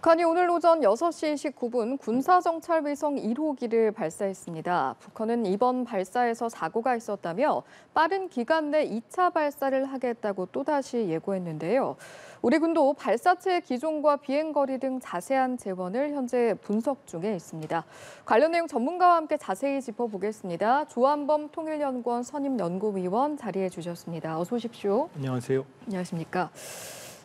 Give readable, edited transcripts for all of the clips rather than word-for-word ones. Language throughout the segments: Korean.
북한이 오늘 오전 6시 29분 군사정찰위성 1호기를 발사했습니다. 북한은 이번 발사에서 사고가 있었다며 빠른 기간 내 2차 발사를 하겠다고 또다시 예고했는데요. 우리 군도 발사체의 기종과 비행거리 등 자세한 재원을 현재 분석 중에 있습니다. 관련 내용 전문가와 함께 자세히 짚어보겠습니다. 조한범 통일연구원 선임연구위원 자리해 주셨습니다. 어서 오십시오. 안녕하세요. 안녕하십니까.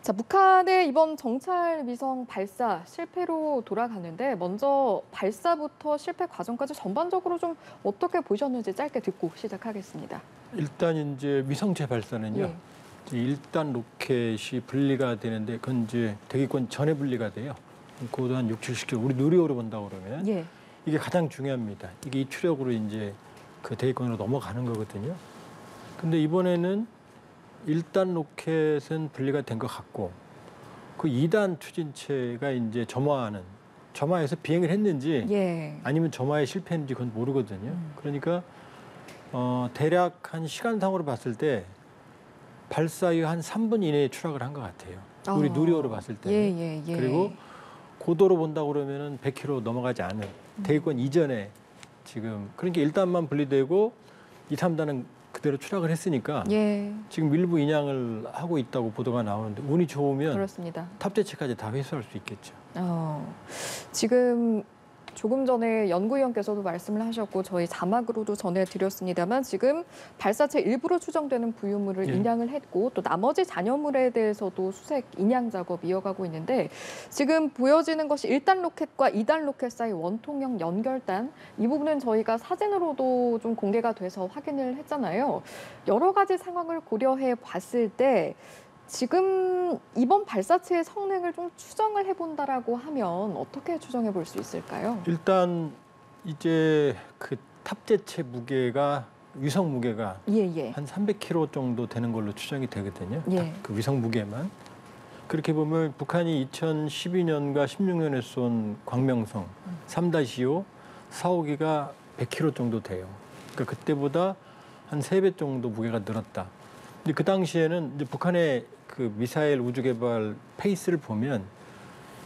자, 북한의 이번 정찰 위성 발사 실패로 돌아가는데 먼저 발사부터 실패 과정까지 전반적으로 좀 어떻게 보셨는지 짧게 듣고 시작하겠습니다. 일단 이제 위성체 발사는요. 이제 일단 로켓이 분리가 되는데 그건 이제 대기권 전에 분리가 돼요. 고도 한 6, 70km. 우리 누리호로 본다고 그러면 이게 가장 중요합니다. 이게 이 추력으로 이제 그 대기권으로 넘어가는 거거든요. 근데 이번에는 1단 로켓은 분리가 된 것 같고 그 2단 추진체가 이제 점화해서 비행을 했는지 아니면 점화에 실패했는지 그건 모르거든요. 그러니까 대략 한 시간상으로 봤을 때 발사 이후 한 3분 이내에 추락을 한 것 같아요. 우리 누리호로 봤을 때. 그리고 고도로 본다고 그러면은 100km 넘어가지 않은 대기권 이전에 지금 그러니까 1단만 분리되고 2, 3단은 그대로 추락을 했으니까 지금 일부 인양을 하고 있다고 보도가 나오는데 운이 좋으면 그렇습니다. 탑재체까지 다 회수할 수 있겠죠. 지금 조금 전에 연구위원께서도 말씀을 하셨고 저희 자막으로도 전해드렸습니다만 지금 발사체 일부로 추정되는 부유물을 인양을 했고 또 나머지 잔여물에 대해서도 수색 인양 작업 이어가고 있는데 지금 보여지는 것이 1단 로켓과 2단 로켓 사이 원통형 연결단 이 부분은 저희가 사진으로도 좀 공개가 돼서 확인을 했잖아요. 여러 가지 상황을 고려해 봤을 때 지금 이번 발사체의 성능을 좀 추정을 해본다라고 하면 어떻게 추정해 볼 수 있을까요? 일단 이제 그 탑재체 무게가 위성 무게가 한 300kg 정도 되는 걸로 추정이 되거든요. 그 위성 무게만. 그렇게 보면 북한이 2012년과 16년에 쏜 광명성 3-2호 4호기가 100kg 정도 돼요. 그러니까 그때보다 한 3배 정도 무게가 늘었다. 근데 그 당시에는 이제 북한의 그 미사일 우주 개발 페이스를 보면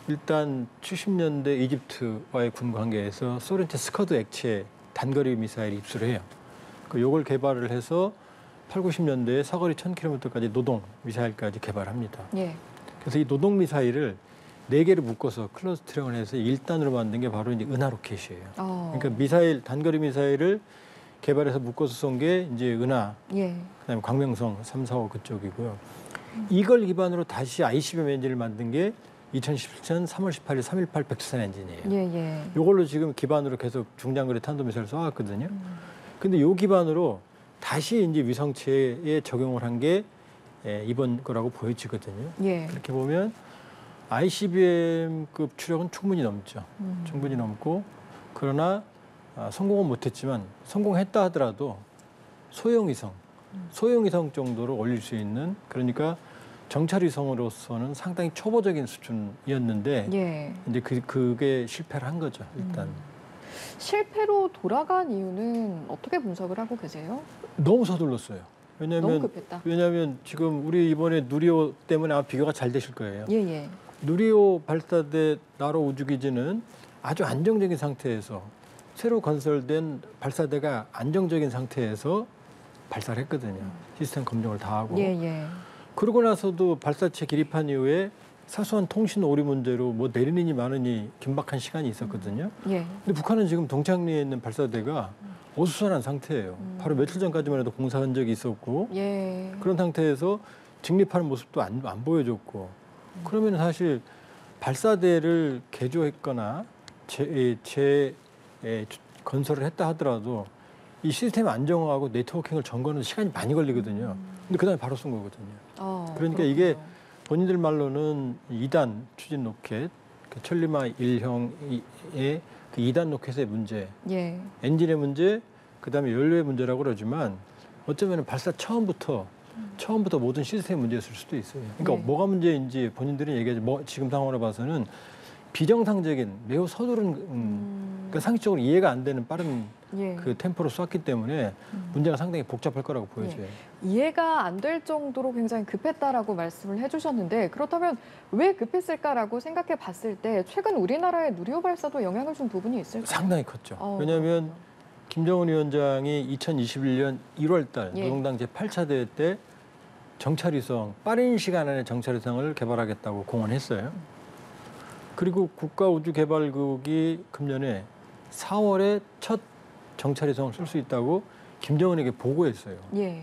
일단 70년대 이집트와의 군 관계에서 소련제 스커드 액체 단거리 미사일 입수를 해요. 요걸 개발을 해서 8, 90년대에 사거리 1000km까지 노동 미사일까지 개발합니다. 그래서 이 노동 미사일을 4개를 묶어서 클러스터링을 해서 1단으로 만든 게 바로 이제 은하 로켓이에요. 그러니까 미사일 단거리 미사일을 개발해서 묶어서 쏜 게 이제 은하, 그다음에 광명성 3, 4호 그쪽이고요. 이걸 기반으로 다시 ICBM 엔진을 만든 게 2017년 3월 18일 318 백두산 엔진이에요. 이걸로 지금 기반으로 계속 중장거리 탄도미사일을 쏘았거든요. 근데 요 기반으로 다시 이제 위성체에 적용을 한 게 이번 거라고 보여지거든요. 그렇게 보면 ICBM급 추력은 충분히 넘죠. 충분히 넘고 그러나 성공은 못했지만 성공했다 하더라도 소형 위성 정도로 올릴 수 있는 그러니까 정찰 위성으로서는 상당히 초보적인 수준이었는데 이제 그게 실패를 한 거죠. 일단 실패로 돌아간 이유는 어떻게 분석을 하고 계세요? 너무 서둘렀어요. 너무 급했다. 왜냐하면 지금 우리 이번에 누리호 때문에 아마 비교가 잘 되실 거예요. 누리호 발사대 나로 우주기지는 아주 안정적인 상태에서 새로 건설된 발사대가 안정적인 상태에서 발사를 했거든요. 시스템 검증을 다 하고. 그러고 나서도 발사체 기립한 이후에 사소한 통신 오류 문제로 뭐 내리느니 마느니 긴박한 시간이 있었거든요. 근데 북한은 지금 동창리에 있는 발사대가 어수선한 상태예요. 바로 며칠 전까지만 해도 공사 흔적이 있었고 그런 상태에서 직립하는 모습도 안 보여줬고 그러면 사실 발사대를 개조했거나 건설을 했다 하더라도 이 시스템 안정화하고 네트워킹을 점거하는 시간이 많이 걸리거든요. 근데 그다음에 바로 쏜 거거든요. 그러니까 그렇군요. 이게 본인들 말로는 2단 추진 로켓, 그 천리마 1형의 그 2단 로켓의 문제, 엔진의 문제, 그다음에 연료의 문제라고 그러지만 어쩌면 발사 처음부터 모든 시스템 문제였을 수도 있어요. 그러니까 뭐가 문제인지 본인들은 얘기하지 지금 상황으로 봐서는 비정상적인 매우 서두른 그러니까 상식적으로 이해가 안 되는 빠른 예. 그 템포로 쐈기 때문에 문제가 상당히 복잡할 거라고 보여져요. 이해가 안 될 정도로 굉장히 급했다라고 말씀을 해주셨는데 그렇다면 왜 급했을까라고 생각해 봤을 때 최근 우리나라의 누리호 발사도 영향을 준 부분이 있을까요? 상당히 컸죠. 왜냐하면 김정은 위원장이 2021년 1월 달 노동당 제8차 대회 때 정찰위성, 빠른 시간 안에 정찰위성을 개발하겠다고 공언했어요. 그리고 국가우주개발국이 금년에 4월에 첫 정찰위성을 쏠 수 있다고 김정은에게 보고했어요.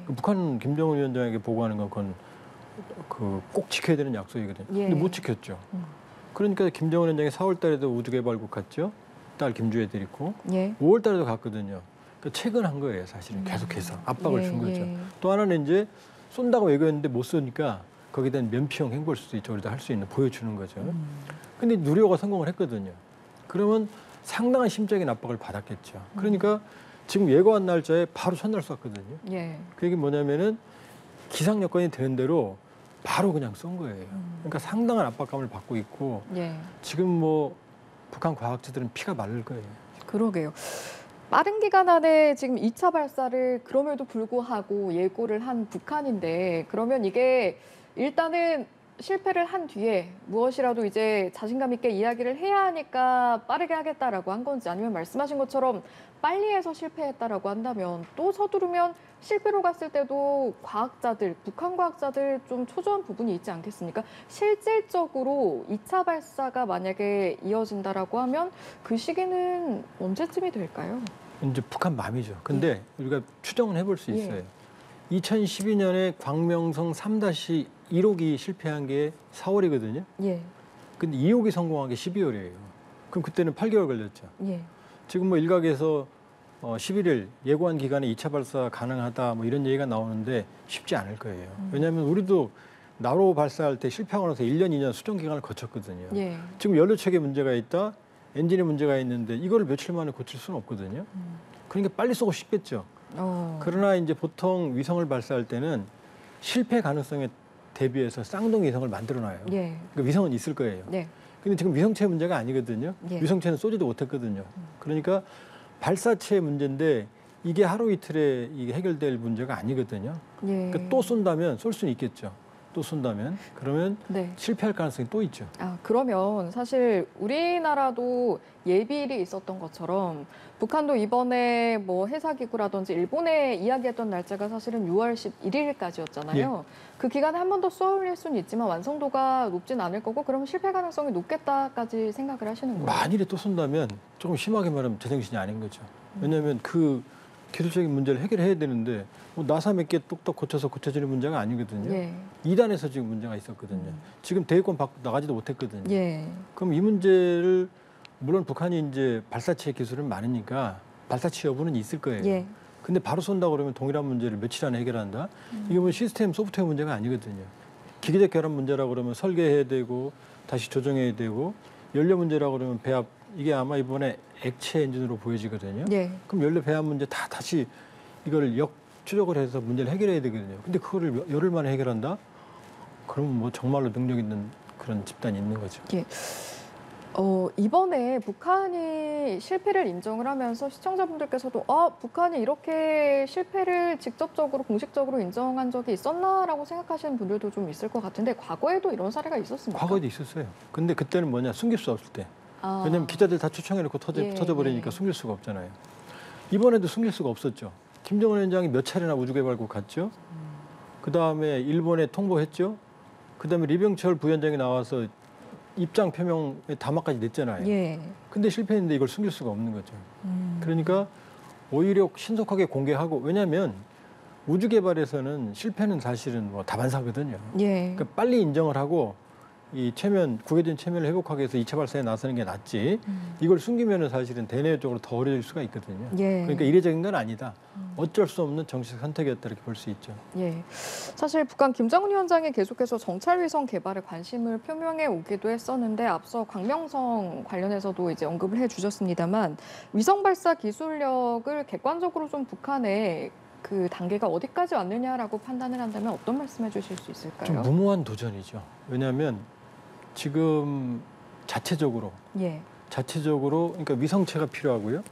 북한 김정은 위원장에게 보고하는 건 그건 꼭 지켜야 되는 약속이거든요. 근데 못 지켰죠. 그러니까 김정은 위원장이 4월 달에도 우주개발국 갔죠. 딸 김주혜 데리고 5월 달에도 갔거든요. 그러니까 최근 한 거예요, 사실은. 계속해서 압박을 준 거죠. 또 하나는 이제 쏜다고 얘기했는데 못 쏘니까 거기에 대한 면피형 행보일 수도 있죠. 우리도 할 수 있는 보여주는 거죠. 근데 누리호가 성공을 했거든요. 그러면 상당한 심적인 압박을 받았겠죠. 그러니까 지금 예고한 날짜에 바로 첫날 쐈거든요. 그 얘기 뭐냐면은 기상 여건이 되는 대로 바로 그냥 쏜 거예요. 그러니까 상당한 압박감을 받고 있고 지금 뭐 북한 과학자들은 피가 마를 거예요. 그러게요. 빠른 기간 안에 지금 2차 발사를 그럼에도 불구하고 예고를 한 북한인데 그러면 이게 일단은 실패를 한 뒤에 무엇이라도 이제 자신감 있게 이야기를 해야 하니까 빠르게 하겠다라고 한 건지 아니면 말씀하신 것처럼 빨리 해서 실패했다라고 한다면 또 서두르면 실패로 갔을 때도 과학자들, 북한 과학자들 좀 초조한 부분이 있지 않겠습니까? 실질적으로 2차 발사가 만약에 이어진다라고 하면 그 시기는 언제쯤이 될까요? 이제 북한 맘이죠. 근데 우리가 추정은 해볼 수 있어요. 2012년에 광명성 3-1호기 실패한 게 4월이거든요. 근데 2호기 성공한 게 12월이에요. 그럼 그때는 8개월 걸렸죠. 지금 뭐 일각에서 11일 예고한 기간에 2차 발사 가능하다 뭐 이런 얘기가 나오는데 쉽지 않을 거예요. 왜냐하면 우리도 나로 발사할 때 실패하고 나서 1년, 2년 수정 기간을 거쳤거든요. 지금 연료체계 문제가 있다, 엔진에 문제가 있는데 이거를 며칠 만에 고칠 수는 없거든요. 그러니까 빨리 쏘고 싶겠죠. 그러나 이제 보통 위성을 발사할 때는 실패 가능성에 대비해서 쌍둥이 위성을 만들어놔요. 그러니까 위성은 있을 거예요. 근데 지금 위성체 문제가 아니거든요. 위성체는 쏘지도 못했거든요. 그러니까 발사체 문제인데 이게 하루 이틀에 이게 해결될 문제가 아니거든요. 그러니까 또 쏜다면 쏠 수는 있겠죠. 또 쏜다면 그러면 실패할 가능성이 또 있죠. 그러면 사실 우리나라도 예비일이 있었던 것처럼 북한도 이번에 뭐 해사기구라든지 일본에 이야기했던 날짜가 사실은 6월 11일까지였잖아요. 그 기간에 한 번 더 쏘아올릴 수는 있지만 완성도가 높진 않을 거고 그러면 실패 가능성이 높겠다까지 생각을 하시는 거예요? 만일에 또 쏜다면 조금 심하게 말하면 제정신이 아닌 거죠. 왜냐하면 그 기술적인 문제를 해결해야 되는데 뭐 나사 몇 개 뚝딱 고쳐서 고쳐지는 문제가 아니거든요. 2단에서 지금 문제가 있었거든요. 지금 대회권 밖 나가지도 못했거든요. 그럼 이 문제를 물론 북한이 이제 발사체 기술은 많으니까 발사체 여부는 있을 거예요. 근데 바로 쏜다 그러면 동일한 문제를 며칠 안에 해결한다? 이게 뭐 시스템 소프트웨어 문제가 아니거든요. 기계적 결함 문제라고 그러면 설계해야 되고 다시 조정해야 되고 연료 문제라고 그러면 배합 이게 아마 이번에 액체 엔진으로 보여지거든요. 그럼 연료 배합 문제 다 다시 이걸 역추적을 해서 문제를 해결해야 되거든요. 근데 그거를 열흘 만에 해결한다? 그러면 뭐 정말로 능력 있는 그런 집단이 있는 거죠. 이번에 북한이 실패를 인정을 하면서 시청자분들께서도 북한이 이렇게 실패를 직접적으로 공식적으로 인정한 적이 있었나라고 생각하시는 분들도 좀 있을 것 같은데 과거에도 이런 사례가 있었습니까? 과거에도 있었어요. 근데 그때는 뭐냐 숨길 수 없을 때. 왜냐하면 기자들 다 초청해놓고 터져버리니까 숨길 수가 없잖아요. 이번에도 숨길 수가 없었죠. 김정은 위원장이 몇 차례나 우주개발국 갔죠. 그다음에 일본에 통보했죠. 그다음에 리병철 부위원장이 나와서 입장 표명에 담화까지 냈잖아요. 근데 실패했는데 이걸 숨길 수가 없는 거죠. 그러니까 오히려 신속하게 공개하고 왜냐하면 우주 개발에서는 실패는 사실은 뭐 다반사거든요. 그러니까 빨리 인정을 하고 이 체면, 구개된 체면을 회복하기 위해서 2차 발사에 나서는 게 낫지. 이걸 숨기면은 사실은 대내적으로 더 어려질 수가 있거든요. 그러니까 이례적인 건 아니다. 어쩔 수 없는 정치적 선택이었다 이렇게 볼 수 있죠. 사실 북한 김정은 위원장이 계속해서 정찰위성 개발에 관심을 표명해 오기도 했었는데 앞서 광명성 관련해서도 이제 언급을 해주셨습니다만 위성 발사 기술력을 객관적으로 좀 북한의 그 단계가 어디까지 왔느냐라고 판단을 한다면 어떤 말씀해 주실 수 있을까요? 좀 무모한 도전이죠. 왜냐하면 지금 자체적으로 자체적으로 그러니까 위성체가 필요하고요.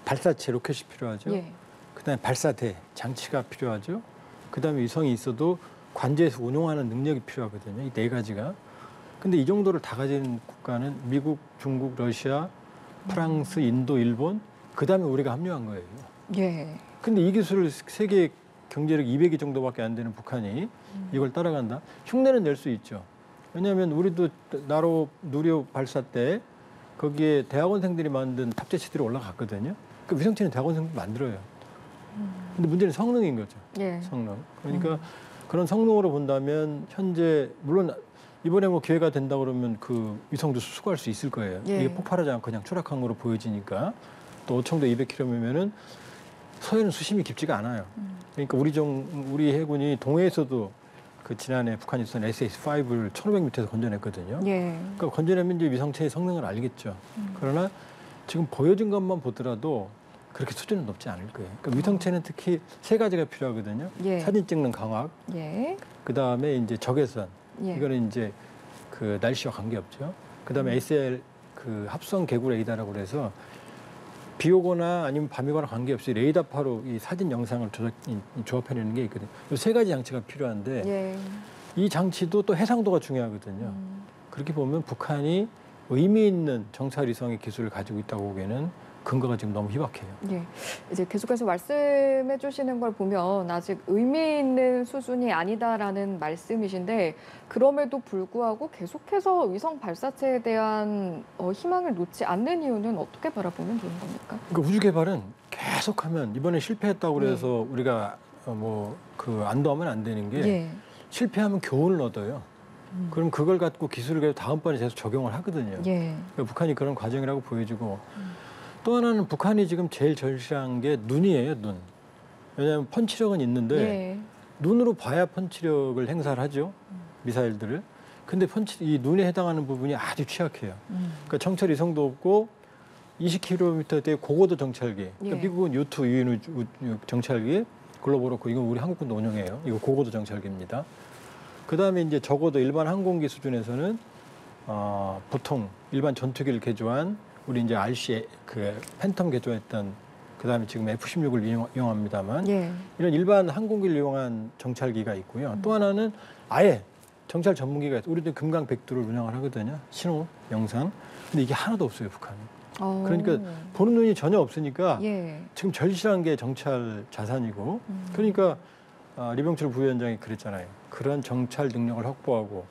발사체 로켓이 필요하죠. 예. 그다음에 발사대 장치가 필요하죠. 그다음에 위성이 있어도 관제해서 운용하는 능력이 필요하거든요. 이 네 가지가. 근데 이 정도를 다 가진 국가는 미국, 중국, 러시아, 프랑스, 인도, 일본, 그다음에 우리가 합류한 거예요. 예. 근데 이 기술을 세계 경제력 200위 정도밖에 안 되는 북한이 이걸 따라간다? 흉내는 낼 수 있죠. 왜냐하면 우리도 나로 누리호 발사 때 거기에 대학원생들이 만든 탑재체들이 올라갔거든요. 그 위성체는 대학원생들 만들어요. 근데 문제는 성능인 거죠. 예. 성능. 그러니까 그런 성능으로 본다면 현재 물론 이번에 뭐 기회가 된다 그러면 그 위성도 수거할 수 있을 거예요. 예. 이게 폭발하지 않고 그냥 추락한 거로 보여지니까 또 오청도 200km면은 서해는 수심이 깊지가 않아요. 그러니까 우리 해군이 동해에서도 그 지난해 북한이 쏜 SS-5를 1,500m에서 건져냈거든요. 예. 그러니까 건져내면 이제 위성체의 성능을 알겠죠. 그러나 지금 보여진 것만 보더라도 그렇게 수준은 높지 않을 거예요. 그러니까 위성체는 특히 세 가지가 필요하거든요. 예. 사진 찍는 광학, 예. 그 다음에 이제 적외선, 예. 이거는 이제 그 날씨와 관계없죠. 그 다음에 ACL 그 합성 개구 레이더라고 그래서 비 오거나 아니면 밤이거나 관계없이 레이더파로 이 사진 영상을 조합해내는 게 있거든요. 이 세 가지 장치가 필요한데 예. 이 장치도 또 해상도가 중요하거든요. 그렇게 보면 북한이 의미 있는 정찰 위성의 기술을 가지고 있다고 보기에는 근거가 지금 너무 희박해요. 예. 이제 계속해서 말씀해 주시는 걸 보면 아직 의미 있는 수준이 아니다라는 말씀이신데 그럼에도 불구하고 계속해서 위성 발사체에 대한 희망을 놓지 않는 이유는 어떻게 바라보면 되는 겁니까? 그러니까 우주 개발은 계속하면 이번에 실패했다고 그래서 우리가 뭐 그 안도하면 안 되는 게 예. 실패하면 교훈을 얻어요. 그럼 그걸 갖고 기술을 가지고 다음번에 계속 적용을 하거든요. 예. 그러니까 북한이 그런 과정이라고 보여지고 또 하나는 북한이 지금 제일 절실한 게 눈이에요, 눈. 왜냐하면 펀치력은 있는데 예. 눈으로 봐야 펀치력을 행사를 하죠, 미사일들을. 근데 이 눈에 해당하는 부분이 아주 취약해요. 그러니까 정찰 위성도 없고 20km대 고고도 정찰기. 그러니까 예. 미국은 U2 유인 정찰기, 글로벌 로코 이건 우리 한국군도 운영해요. 이거 고고도 정찰기입니다. 그 다음에 이제 적어도 일반 항공기 수준에서는 보통 일반 전투기를 개조한 우리 이제 RC 그 팬텀 개조했던 그 다음에 지금 F-16을 이용합니다만 예. 이런 일반 항공기를 이용한 정찰기가 있고요. 또 하나는 아예 정찰 전문기가 있어요. 우리도 금강백두를 운영을 하거든요. 신호, 영상. 근데 이게 하나도 없어요, 북한은. 그러니까 보는 눈이 전혀 없으니까 예. 지금 절실한 게 정찰 자산이고 그러니까 리병철 부위원장이 그랬잖아요. 그런 정찰 능력을 확보하고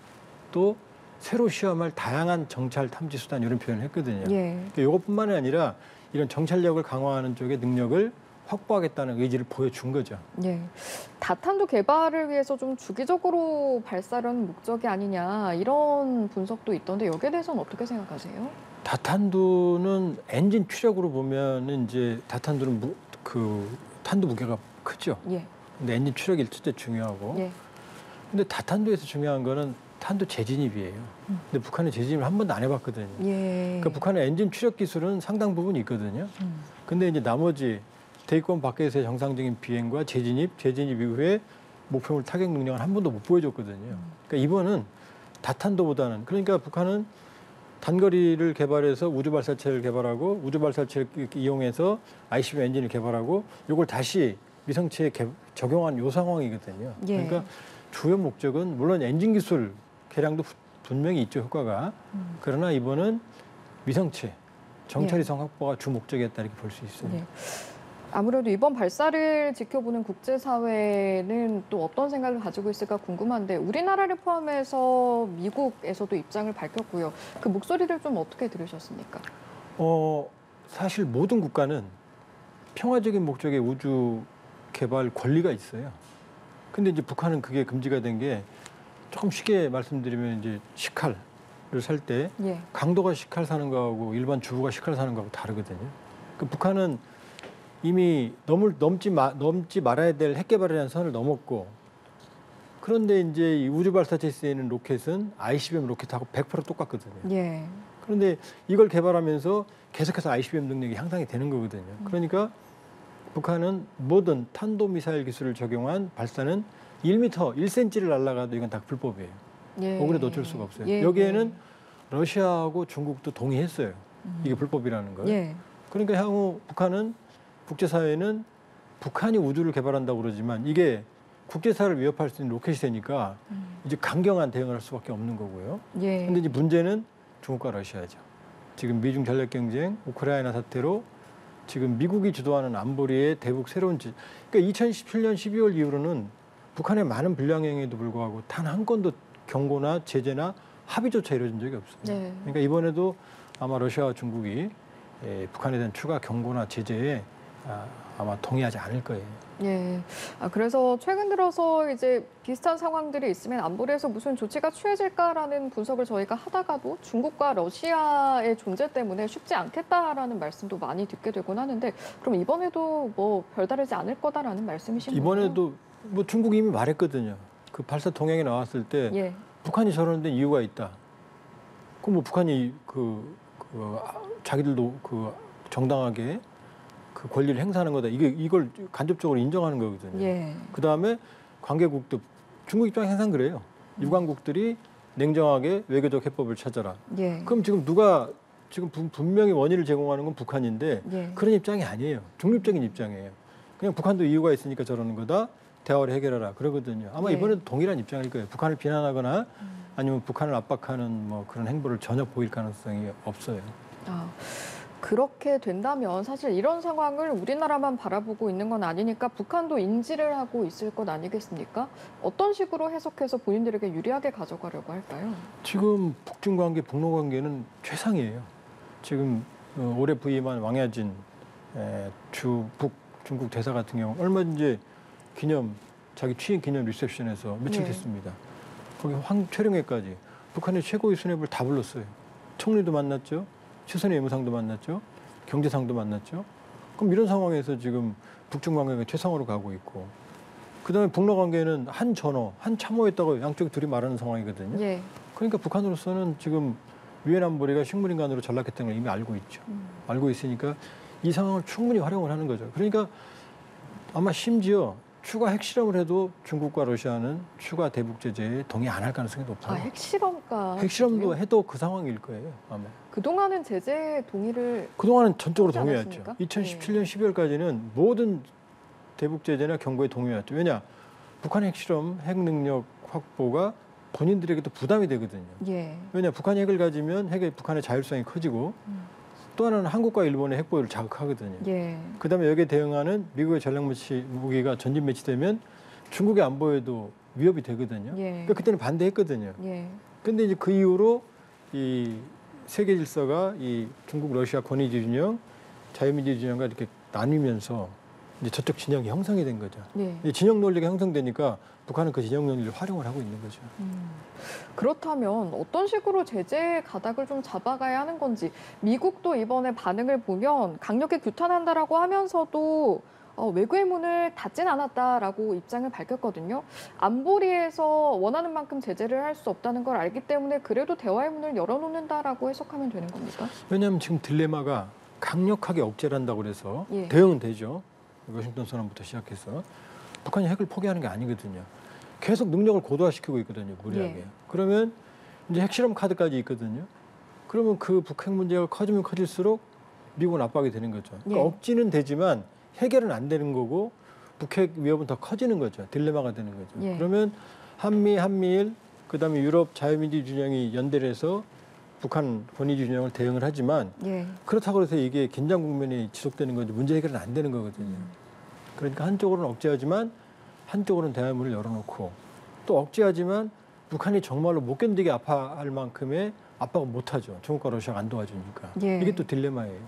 또 새로 시험할 다양한 정찰 탐지 수단 이런 표현을 했거든요. 예. 그러니까 이것뿐만이 아니라 이런 정찰력을 강화하는 쪽의 능력을 확보하겠다는 의지를 보여준 거죠. 예. 다탄두 개발을 위해서 좀 주기적으로 발사하는 목적이 아니냐 이런 분석도 있던데 여기에 대해서는 어떻게 생각하세요? 다탄두는 엔진 추력으로 보면은 이제 다탄두는 그 탄두 무게가 크죠. 예. 근데 엔진 추력이 일제 중요하고. 예. 근데 다탄두에서 중요한 거는 탄두 재진입이에요. 근데 북한은 재진입을 한 번도 안 해봤거든요. 예. 그러니까 북한의 엔진 추력 기술은 상당 부분 있거든요. 근데 이제 나머지 대기권 밖에서의 정상적인 비행과 재진입 이후에 목표물 타격 능력을 한 번도 못 보여줬거든요. 그러니까 이번은 다탄두보다는 그러니까 북한은 단거리를 개발해서 우주 발사체를 개발하고 우주 발사체를 이용해서 ICBM 엔진을 개발하고 이걸 다시 위성체에 적용한 요 상황이거든요. 예. 그러니까 주요 목적은 물론 엔진 기술 개량도 분명히 있죠, 효과가. 그러나 이번은 위성체, 정찰 위성 확보가 주 목적이었다 이렇게 볼 수 있습니다. 예. 아무래도 이번 발사를 지켜보는 국제사회는 또 어떤 생각을 가지고 있을까 궁금한데 우리나라를 포함해서 미국에서도 입장을 밝혔고요. 그 목소리를 좀 어떻게 들으셨습니까? 사실 모든 국가는 평화적인 목적의 우주 개발 권리가 있어요. 근데 이제 북한은 그게 금지가 된 게 조금 쉽게 말씀드리면 이제 시칼을 살 때 예. 강도가 시칼 사는 거하고 일반 주부가 시칼 사는 거하고 다르거든요. 그 북한은 이미 넘지 말아야 될 핵 개발이라는 선을 넘었고 그런데 이제 이 우주 발사체에 쓰이는 로켓은 ICBM 로켓하고 100% 똑같거든요. 예. 그런데 이걸 개발하면서 계속해서 ICBM 능력이 향상이 되는 거거든요. 그러니까 북한은 모든 탄도미사일 기술을 적용한 발사는 1cm를 날아가도 이건 다 불법이에요. 예. 억울해도 어쩔 수가 없어요. 예. 여기에는 러시아하고 중국도 동의했어요. 이게 불법이라는 걸. 예. 그러니까 향후 북한은 국제사회는 북한이 우주를 개발한다고 그러지만 이게 국제사회를 위협할 수 있는 로켓이 되니까 이제 강경한 대응을 할 수밖에 없는 거고요. 예. 근데 이제 문제는 중국과 러시아죠. 지금 미중 전략 경쟁, 우크라이나 사태로 지금 미국이 주도하는 안보리의 대북 새로운 그러니까 2017년 12월 이후로는 북한의 많은 불량행위에도 불구하고 단 한 건도 경고나 제재나 합의조차 이루어진 적이 없어요. 네. 그러니까 이번에도 아마 러시아와 중국이 북한에 대한 추가 경고나 제재에 아마 동의하지 않을 거예요. 예. 그래서 최근 들어서 이제 비슷한 상황들이 있으면 안보리에서 무슨 조치가 취해질까라는 분석을 저희가 하다가도 중국과 러시아의 존재 때문에 쉽지 않겠다라는 말씀도 많이 듣게 되곤 하는데 그럼 이번에도 뭐 별다르지 않을 거다라는 말씀이신 거예요? 이번에도 뭐 중국이 이미 말했거든요. 그 발사 동향이 나왔을 때 예. 북한이 저러는 데 이유가 있다. 그럼 뭐 북한이 자기들도 정당하게 그 권리를 행사하는 거다. 이걸 간접적으로 인정하는 거거든요. 예. 그 다음에 관계국도 중국 입장에 항상 그래요. 유관국들이 냉정하게 외교적 해법을 찾아라. 예. 그럼 지금 분명히 원인을 제공하는 건 북한인데 예. 그런 입장이 아니에요. 중립적인 입장이에요. 그냥 북한도 이유가 있으니까 저러는 거다. 대화를 해결하라 그러거든요. 아마 예. 이번에도 동일한 입장일 거예요. 북한을 비난하거나 아니면 북한을 압박하는 뭐 그런 행보를 전혀 보일 가능성이 없어요. 그렇게 된다면 사실 이런 상황을 우리나라만 바라보고 있는 건 아니니까 북한도 인지를 하고 있을 것 아니겠습니까? 어떤 식으로 해석해서 본인들에게 유리하게 가져가려고 할까요? 지금 북중 관계, 북러 관계는 최상이에요. 지금 올해 부임한 왕야진 중국 대사 같은 경우 얼마 전에 자기 취임 기념 리셉션에서 며칠 네. 됐습니다. 거기 최룡해까지 북한의 최고위 수뇌부를 다 불렀어요. 총리도 만났죠. 최선의 외무상도 만났죠. 경제상도 만났죠. 그럼 이런 상황에서 지금 북중 관계가 최상으로 가고 있고 그다음에 북러 관계는 한 전호, 한 참호였다고 양쪽이 둘이 말하는 상황이거든요. 예. 그러니까 북한으로서는 지금 유엔 안보리가 식물인간으로 전락했다는 걸 이미 알고 있죠. 알고 있으니까 이 상황을 충분히 활용을 하는 거죠. 그러니까 아마 심지어 추가 핵실험을 해도 중국과 러시아는 추가 대북 제재에 동의 안 할 가능성이 높아요. 핵실험도 해도 그 상황일 거예요, 아마. 그동안은 제재 동의를 그동안은 전적으로 동의했죠. 않았습니까? 2017년 12월까지는 모든 대북 제재나 경고에 동의했죠. 왜냐? 북한의 핵실험, 핵 능력 확보가 본인들에게도 부담이 되거든요. 예. 왜냐? 북한이 핵을 가지면 북한의 자율성이 커지고 또 하나는 한국과 일본의 핵보유를 자극하거든요. 예. 그다음에 여기에 대응하는 미국의 전략 무기가 전진 배치되면 중국의 안보에도 위협이 되거든요. 예. 그러니까 그때는 반대했거든요. 예. 근데 이제 그 이후로 이 세계 질서가 이 중국, 러시아 권위주의 진영, 자유민주주의 진영과 이렇게 나뉘면서 이제 저쪽 진영이 형성이 된 거죠. 예. 진영 논리가 형성되니까 북한은 그 진영 논리를 활용을 하고 있는 거죠. 그렇다면 어떤 식으로 제재의 가닥을 좀 잡아가야 하는 건지 미국도 이번에 반응을 보면 강력히 규탄한다라고 하면서도 외교의 문을 닫진 않았다라고 입장을 밝혔거든요. 안보리에서 원하는 만큼 제재를 할 수 없다는 걸 알기 때문에 그래도 대화의 문을 열어놓는다라고 해석하면 되는 겁니까? 왜냐하면 지금 딜레마가 강력하게 억제를 한다고 그래서 예. 대응은 되죠. 워싱턴 선언부터 시작해서 북한이 핵을 포기하는 게 아니거든요. 계속 능력을 고도화시키고 있거든요. 무리하게. 예. 그러면 이제 핵실험 카드까지 있거든요. 그러면 그 북핵 문제가 커지면 커질수록 미국은 압박이 되는 거죠. 그러니까 예. 억지는 되지만 해결은 안 되는 거고 북핵 위협은 더 커지는 거죠. 딜레마가 되는 거죠. 예. 그러면 한미일 그다음에 유럽 자유민주 진영이 연대를 해서 북한 권위주의 진영을 대응을 하지만 예. 그렇다고 해서 이게 긴장 국면이 지속되는 건지 문제 해결은 안 되는 거거든요. 그러니까 한쪽으로는 억제하지만 한쪽으로는 대화의 문을 열어놓고 또 억제하지만 북한이 정말로 못 견디게 아파할 만큼의 압박은 못하죠. 중국과 러시아가 안 도와주니까. 예. 이게 또 딜레마예요.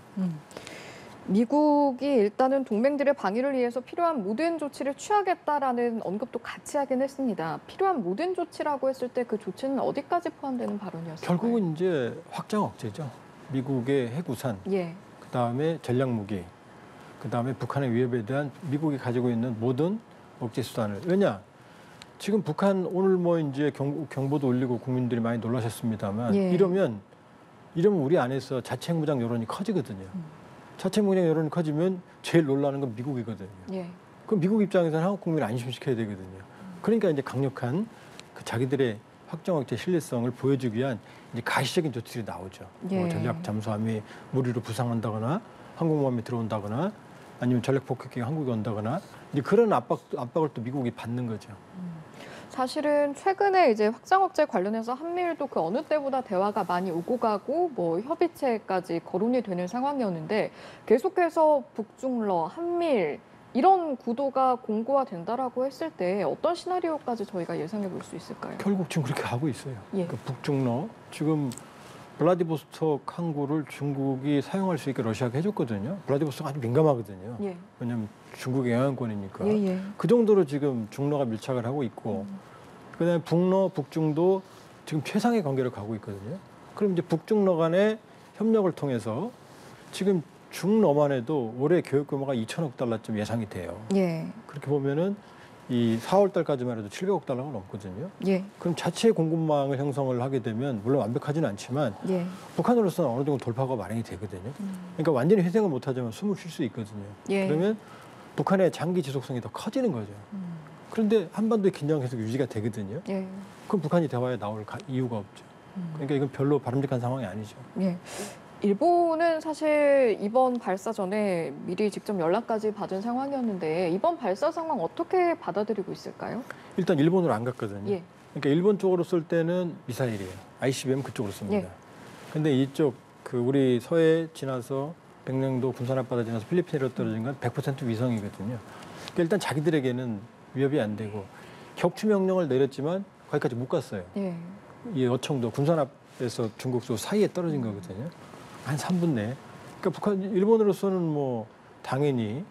미국이 일단은 동맹들의 방위를 위해서 필요한 모든 조치를 취하겠다라는 언급도 같이 하긴 했습니다. 필요한 모든 조치라고 했을 때 그 조치는 어디까지 포함되는 발언이었을까요? 결국은 이제 확장 억제죠. 미국의 핵우산, 예. 그다음에 전략무기, 그다음에 북한의 위협에 대한 미국이 가지고 있는 모든 억제 수단을. 왜냐? 지금 북한 오늘 뭐 이제 경보도 울리고 국민들이 많이 놀라셨습니다만 예. 이러면 우리 안에서 자체 핵무장 여론이 커지거든요. 자체 핵무장 여론이 커지면 제일 놀라는 건 미국이거든요. 예. 그럼 미국 입장에서는 한국 국민을 안심시켜야 되거든요. 그러니까 이제 강력한 그 자기들의 확정 억제 신뢰성을 보여주기 위한 이제 가시적인 조치들이 나오죠. 예. 뭐 전략 잠수함이 무리로 부상한다거나 항공모함이 들어온다거나 아니면 전략 폭격기가 한국에 온다거나 이제 그런 압박을 또 미국이 받는 거죠. 사실은 최근에 이제 확장 억제 관련해서 한미일도 그 어느 때보다 대화가 많이 오고 가고 뭐 협의체까지 거론이 되는 상황이었는데 계속해서 북중러, 한미일 이런 구도가 공고화된다라고 했을 때 어떤 시나리오까지 저희가 예상해 볼 수 있을까요? 결국 지금 그렇게 하고 있어요. 예. 그 북중러 지금 블라디보스톡 항구를 중국이 사용할 수 있게 러시아가 해줬거든요. 블라디보스톡 아주 민감하거든요. 예. 왜냐하면 중국의 영향권이니까. 예. 그 정도로 지금 중러가 밀착을 하고 있고 그다음에 북러, 북중도 지금 최상의 관계를 가고 있거든요. 그럼 이제 북중러 간의 협력을 통해서 지금 중러만 해도 올해 교육 규모가 2천억 달러쯤 예상이 돼요. 예. 그렇게 보면은 이 4월 달까지만 해도 700억 달러가 넘거든요. 예. 그럼 자체 공급망을 형성을 하게 되면 물론 완벽하지는 않지만 예. 북한으로서는 어느 정도 돌파가 마련이 되거든요. 그러니까 완전히 회생을 못하지만 숨을 쉴 수 있거든요. 예. 그러면 북한의 장기 지속성이 더 커지는 거죠. 그런데 한반도의 긴장이 계속 유지가 되거든요. 예. 그럼 북한이 대화에 나올 이유가 없죠. 그러니까 이건 별로 바람직한 상황이 아니죠. 예. 일본은 사실 이번 발사 전에 미리 직접 연락까지 받은 상황이었는데 이번 발사 상황 어떻게 받아들이고 있을까요? 일단 일본으로 안 갔거든요. 예. 그러니까 일본 쪽으로 쏠 때는 미사일이에요. ICBM 그쪽으로 씁니다. 예. 근데 이쪽 그 우리 서해 지나서 백령도 군산 앞바다 지나서 필리핀으로 떨어진 건 100% 위성이거든요. 그러니까 일단 자기들에게는 위협이 안 되고 격추 명령을 내렸지만 거기까지 못 갔어요. 예. 이 어청도 군산 앞에서 중국 쪽 사이에 떨어진 거거든요. 한 3분 내에. 그러니까 북한 일본으로서는 뭐 당연히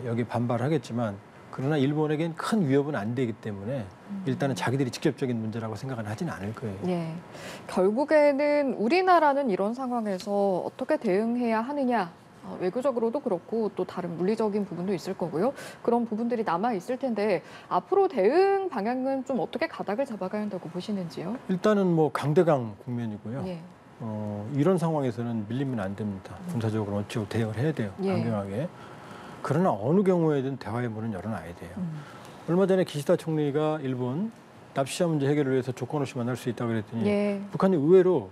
여기 반발하겠지만 그러나 일본에겐 큰 위협은 안 되기 때문에 일단은 자기들이 직접적인 문제라고 생각은 하지는 않을 거예요. 예. 결국에는 우리나라는 이런 상황에서 어떻게 대응해야 하느냐. 외교적으로도 그렇고 또 다른 물리적인 부분도 있을 거고요. 그런 부분들이 남아 있을 텐데 앞으로 대응 방향은 좀 어떻게 가닥을 잡아가야 한다고 보시는지요? 일단은 뭐 강대강 국면이고요. 예. 이런 상황에서는 밀리면 안 됩니다. 군사적으로 원칙으로 대응을 해야 돼요. 예. 강경하게. 그러나 어느 경우에든 대화의 문은 열어놔야 돼요. 얼마 전에 기시다 총리가 일본 납치자 문제 해결을 위해서 조건 없이 만날 수 있다고 그랬더니 예. 북한이 의외로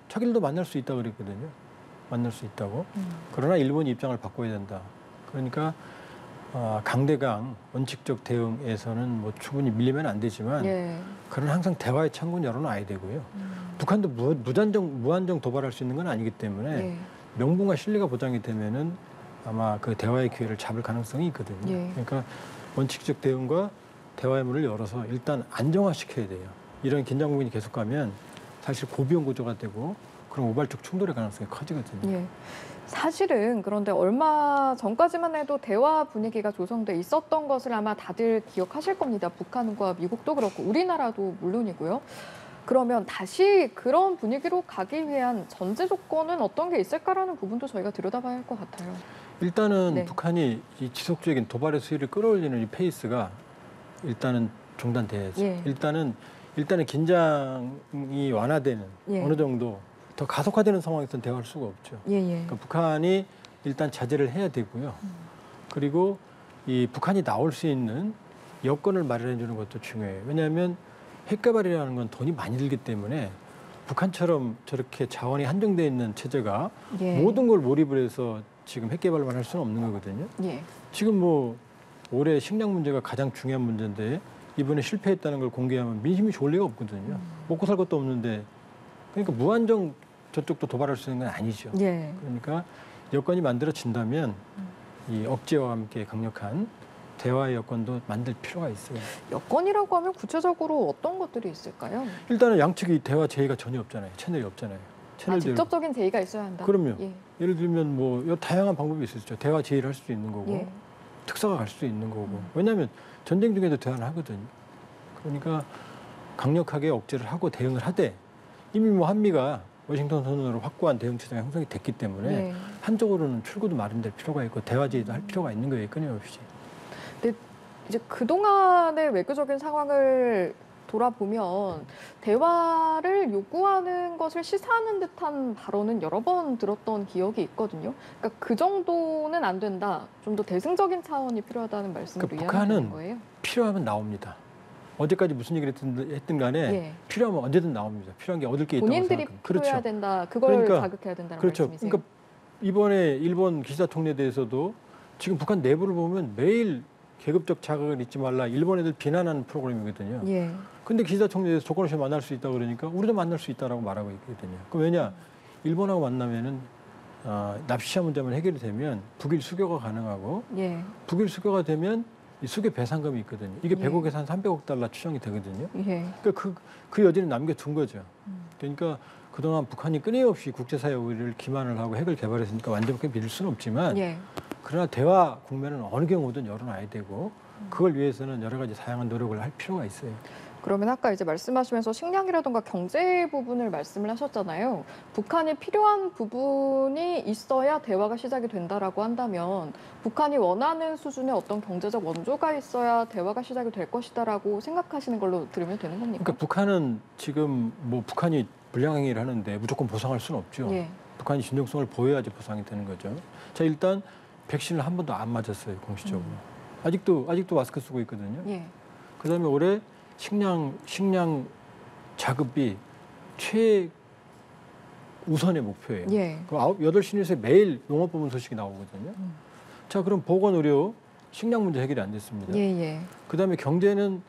자기들도 만날 수 있다고 그랬거든요. 만날 수 있다고. 그러나 일본이 입장을 바꿔야 된다. 그러니까 강대강 원칙적 대응에서는 뭐 충분히 밀리면 안 되지만 예. 그러나 항상 대화의 창구는 열어놔야 되고요. 북한도 무한정 도발할 수 있는 건 아니기 때문에 예. 명분과 신뢰가 보장이 되면은 아마 그 대화의 기회를 잡을 가능성이 있거든요. 예. 그러니까 원칙적 대응과 대화의 문을 열어서 일단 안정화시켜야 돼요. 이런 긴장 국면이 계속 가면 사실 고비용 구조가 되고 그런 우발적 충돌의 가능성이 커지거든요. 예. 사실은 그런데 얼마 전까지만 해도 대화 분위기가 조성돼 있었던 것을 아마 다들 기억하실 겁니다. 북한과 미국도 그렇고 우리나라도 물론이고요. 그러면 다시 그런 분위기로 가기 위한 전제 조건은 어떤 게 있을까라는 부분도 저희가 들여다봐야 할 것 같아요. 일단은 네. 북한이 이 지속적인 도발의 수위를 끌어올리는 이 페이스가 일단은 중단돼야죠. 예. 일단은 긴장이 완화되는 예. 어느 정도 더 가속화되는 상황에서는 대화할 수가 없죠. 예. 그러니까 북한이 일단 자제를 해야 되고요. 그리고 이 북한이 나올 수 있는 여건을 마련해 주는 것도 중요해요. 왜냐하면 핵개발이라는 건 돈이 많이 들기 때문에 북한처럼 저렇게 자원이 한정되어 있는 체제가 예. 모든 걸 몰입을 해서 지금 핵개발만 할 수는 없는 거거든요. 예. 지금 뭐 올해 식량 문제가 가장 중요한 문제인데 이번에 실패했다는 걸 공개하면 민심이 좋을 리가 없거든요. 먹고 살 것도 없는데 그러니까 무한정 저쪽도 도발할 수 있는 건 아니죠. 예. 그러니까 여건이 만들어진다면 이 억제와 함께 강력한 대화의 여건도 만들 필요가 있어요. 여건이라고 하면 구체적으로 어떤 것들이 있을까요? 일단은 양측이 대화 제의가 전혀 없잖아요. 채널이 없잖아요. 직접적인 제의가 있어야 한다. 그럼요. 예. 예를 들면 뭐 여러 다양한 방법이 있을 수 있죠. 대화 제의를 할 수도 있는 거고 예. 특사가 갈 수도 있는 거고. 왜냐하면 전쟁 중에도 대화를 하거든요. 그러니까 강력하게 억제를 하고 대응을 하되 이미 뭐 한미가 워싱턴 선언으로 확고한 대응 체제가 형성이 됐기 때문에 예. 한쪽으로는 출구도 마련될 필요가 있고 대화 제의도 할 필요가 있는 거예요. 끊임없이. 근데 이제 그동안의 외교적인 상황을 돌아보면 대화를 요구하는 것을 시사하는 듯한 발언은 여러 번 들었던 기억이 있거든요. 그러니까 그 정도는 안 된다. 좀 더 대승적인 차원이 필요하다는 말씀으로 그러니까 이해하는 북한은 거예요. 필요하면 나옵니다. 어제까지 무슨 얘기를 했든 간에 예. 필요하면 언제든 나옵니다. 필요한 게 얻을 게 있다고 본인들이 생각합니다. 필요해야 그렇죠. 된다. 그걸 자극해야 된다는 그렇죠. 말씀이세요? 그러니까 이번에 일본 기시다 총리에 대해서도 지금 북한 내부를 보면 매일 계급적 자극을 잊지 말라. 일본 애들 비난하는 프로그램이거든요. 예. 근데 기시다 총리에 대해서 조건 없이 만날 수 있다 그러니까 우리도 만날 수 있다라고 말하고 있거든요. 그 왜냐? 일본하고 만나면은 납치자 문제만 해결이 되면 북일 수교가 가능하고 예. 북일 수교가 되면 이 수교 배상금이 있거든요. 이게 100억에서 한 300억 달러 추정이 되거든요. 예. 그러니까 그 여지는 남겨둔 거죠. 그러니까 그동안 북한이 끊임없이 국제사회 우위를 기만을 하고 핵을 개발했으니까 완전하게 믿을 수는 없지만 예. 그러나 대화 국면은 어느 경우든 열어놔야 되고 그걸 위해서는 여러 가지 다양한 노력을 할 필요가 있어요. 그러면 아까 이제 말씀하시면서 식량이라든가 경제 부분을 말씀을 하셨잖아요. 북한이 필요한 부분이 있어야 대화가 시작이 된다라고 한다면 북한이 원하는 수준의 어떤 경제적 원조가 있어야 대화가 시작이 될 것이다라고 생각하시는 걸로 들으면 되는 겁니까? 그러니까 북한은 지금 뭐 북한이 불량행위를 하는데 무조건 보상할 수는 없죠. 예. 북한이 진정성을 보여야지 보상이 되는 거죠. 자, 일단 백신을 한 번도 안 맞았어요, 공식적으로. 아직도 마스크 쓰고 있거든요. 예. 그다음에 올해 식량 자급이 최우선의 목표예요. 예. 그 8시 뉴스에 매일 농업부문 소식이 나오거든요. 자, 그럼 보건 의료 식량 문제 해결이 안 됐습니다. 예. 그다음에 경제는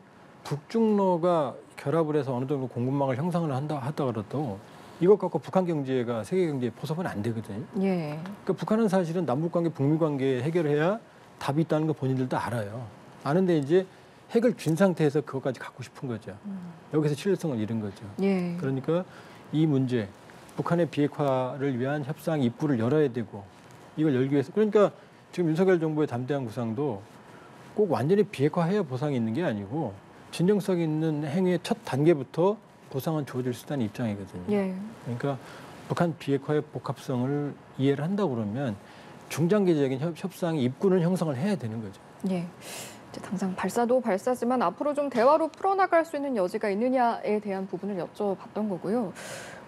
북중러가 결합을 해서 어느 정도 공급망을 형성을 하다 그래도 이것 갖고 북한 경제가 세계 경제에 포섭은 안 되거든요. 예. 그러니까 북한은 사실은 남북 관계, 북미 관계 해결해야 답이 있다는 거 본인들도 알아요. 아는데 이제 핵을 쥔 상태에서 그것까지 갖고 싶은 거죠. 여기서 신뢰성을 잃은 거죠. 예. 그러니까 이 문제, 북한의 비핵화를 위한 협상 입구를 열어야 되고 이걸 열기 위해서 그러니까 지금 윤석열 정부의 담대한 구상도 꼭 완전히 비핵화해야 보상이 있는 게 아니고 진정성 있는 행위의 첫 단계부터 보상은 주어질 수 있다는 입장이거든요. 예. 그러니까 북한 비핵화의 복합성을 이해를 한다고 그러면 중장기적인 협상의 입구는 형성을 해야 되는 거죠. 예. 이제 당장 발사도 발사지만 앞으로 좀 대화로 풀어나갈 수 있는 여지가 있느냐에 대한 부분을 여쭤봤던 거고요.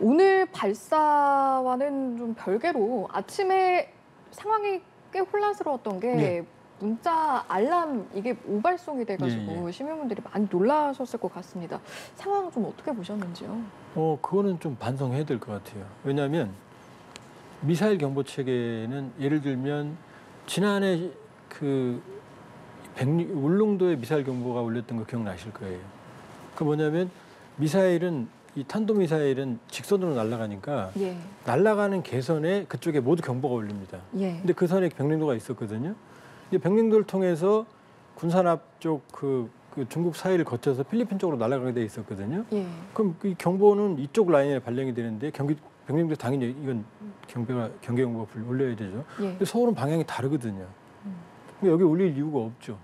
오늘 발사와는 좀 별개로 아침에 상황이 꽤 혼란스러웠던 게 네. 문자 알람 이게 오발송이 돼가지고 예. 시민분들이 많이 놀라셨을 것 같습니다. 상황 좀 어떻게 보셨는지요? 그거는 좀 반성해야 될 것 같아요. 왜냐하면 미사일 경보 체계는 예를 들면 지난해 울릉도에 미사일 경보가 울렸던 거 기억나실 거예요. 그 뭐냐면 이 탄도미사일은 직선으로 날아가니까 예. 날아가는 개선에 그쪽에 모두 경보가 울립니다. 예. 근데 그 선에 병령도가 있었거든요. 이제 병령도를 통해서 군산합 쪽 그 중국 사이를 거쳐서 필리핀 쪽으로 날아가게 돼 있었거든요. 예. 그럼 이 경보는 이쪽 라인에 발령이 되는데 병령도 당연히 이건 경계 경보가 올려야 되죠. 예. 근데 서울은 방향이 다르거든요. 근데 여기 울릴 이유가 없죠.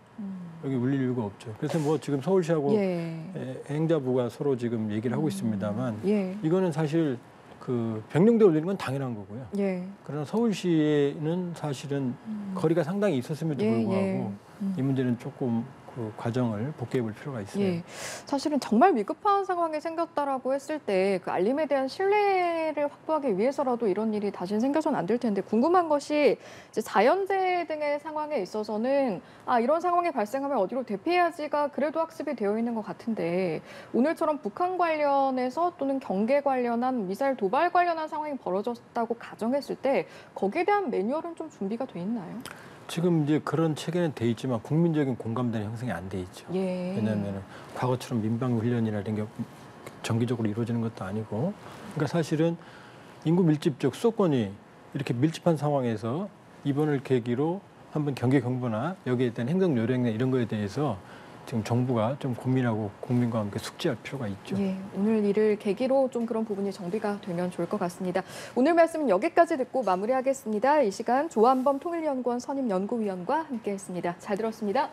여기 울릴 이유가 없죠. 그래서 뭐 지금 서울시하고 예. 행자부가 서로 지금 얘기를 하고 있습니다만 예. 이거는 사실 그 병령대 올리는 건 당연한 거고요. 예. 그러나 서울시에는 사실은 거리가 상당히 있었음에도 불구하고 이 문제는 조금 그 과정을 복귀해 볼 필요가 있어요. 예. 사실은 정말 위급한 상황이 생겼다라고 했을 때 그 알림에 대한 신뢰를 확보하기 위해서라도 이런 일이 다시는 생겨서는 안 될 텐데 궁금한 것이 이제 자연재해 등의 상황에 있어서는 이런 상황이 발생하면 어디로 대피해야지가 그래도 학습이 되어 있는 것 같은데 오늘처럼 북한 관련해서 또는 경계 관련한 미사일 도발 관련한 상황이 벌어졌다고 가정했을 때 거기에 대한 매뉴얼은 좀 준비가 돼 있나요? 지금 이제 그런 체계는 돼 있지만 국민적인 공감대는 형성이 안 돼 있죠. 예. 왜냐하면 과거처럼 민방 훈련이라는 게 정기적으로 이루어지는 것도 아니고, 그러니까 사실은 인구 밀집적 수도권이 이렇게 밀집한 상황에서 이번을 계기로 한번 경계 경보나 여기에 대한 행정 요령이나 이런 거에 대해서 지금 정부가 좀 고민하고 국민과 함께 숙지할 필요가 있죠. 예, 오늘 일을 계기로 좀 그런 부분이 정비가 되면 좋을 것 같습니다. 오늘 말씀은 여기까지 듣고 마무리하겠습니다. 이 시간 조한범 통일연구원 선임연구위원과 함께했습니다. 잘 들었습니다.